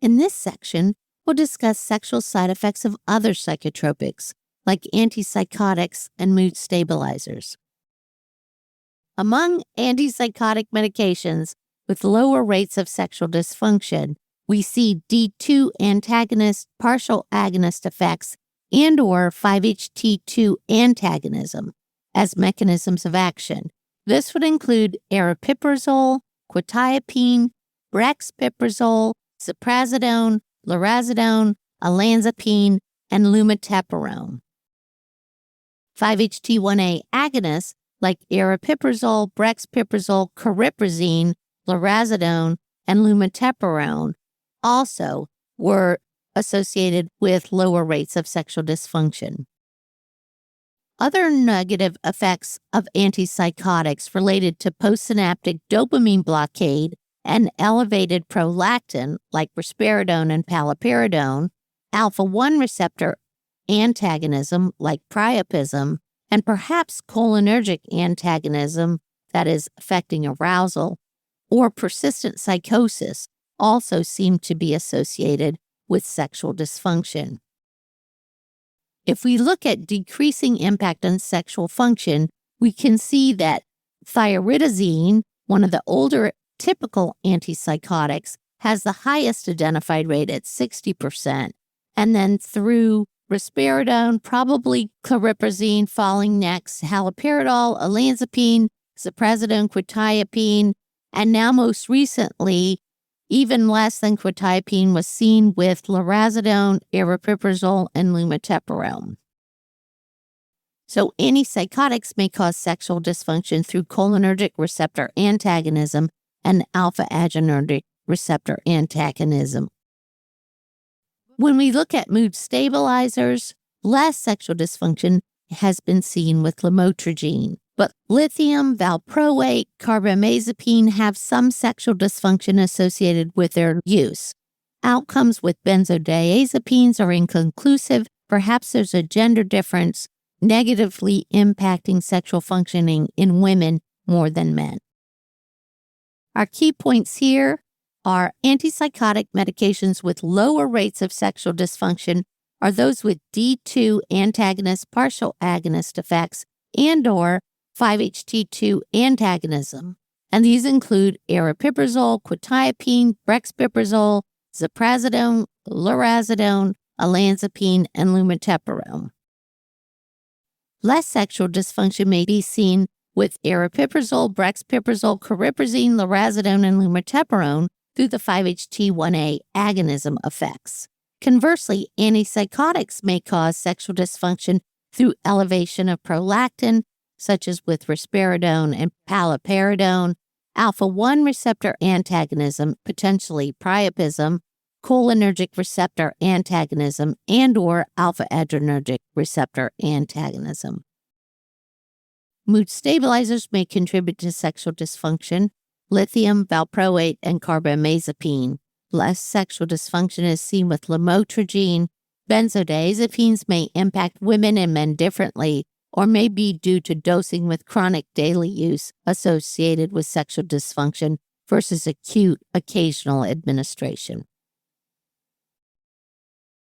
In this section, we'll discuss sexual side effects of other psychotropics, like antipsychotics and mood stabilizers. Among antipsychotic medications with lower rates of sexual dysfunction, we see D2 antagonist, partial agonist effects, and/or 5-HT2 antagonism as mechanisms of action. This would include aripiprazole, quetiapine, brexpiprazole, ziprasidone, lurasidone, olanzapine, and lumateperone. 5-HT1A agonists like aripiprazole, brexpiprazole, cariprazine, lurasidone, and lumateperone also were associated with lower rates of sexual dysfunction. Other negative effects of antipsychotics related to postsynaptic dopamine blockade and elevated prolactin, like risperidone and paliperidone, alpha-1 receptor antagonism, like priapism, and perhaps cholinergic antagonism, that is, affecting arousal, or persistent psychosis, also seem to be associated with sexual dysfunction. If we look at decreasing impact on sexual function, we can see that thioridazine, one of the older typical antipsychotics, has the highest identified rate at 60%, and then through risperidone, probably cariprazine falling next, haloperidol, olanzapine, ziprasidone, quetiapine, and now most recently, even less than quetiapine was seen with lurasidone, aripiprazole, and lumateperone. So antipsychotics may cause sexual dysfunction through cholinergic receptor antagonism and alpha-adrenergic receptor antagonism. When we look at mood stabilizers, less sexual dysfunction has been seen with lamotrigine. But lithium, valproate, carbamazepine have some sexual dysfunction associated with their use. Outcomes with benzodiazepines are inconclusive. Perhaps there's a gender difference negatively impacting sexual functioning in women more than men. Our key points here are antipsychotic medications with lower rates of sexual dysfunction are those with D2 antagonist, partial agonist effects, and/or 5-HT2 antagonism, and these include aripiprazole, quetiapine, brexpiprazole, ziprasidone, lurasidone, olanzapine, and lumateperone. Less sexual dysfunction may be seen with aripiprazole, brexpiprazole, cariprazine, lurasidone, and lumateperone through the 5-HT1A agonism effects. Conversely, antipsychotics may cause sexual dysfunction through elevation of prolactin, such as with risperidone and paliperidone, alpha-1 receptor antagonism, potentially priapism, cholinergic receptor antagonism, and/or alpha-adrenergic receptor antagonism. Mood stabilizers may contribute to sexual dysfunction, lithium, valproate, and carbamazepine. Less sexual dysfunction is seen with lamotrigine. Benzodiazepines may impact women and men differently, or may be due to dosing with chronic daily use associated with sexual dysfunction versus acute occasional administration.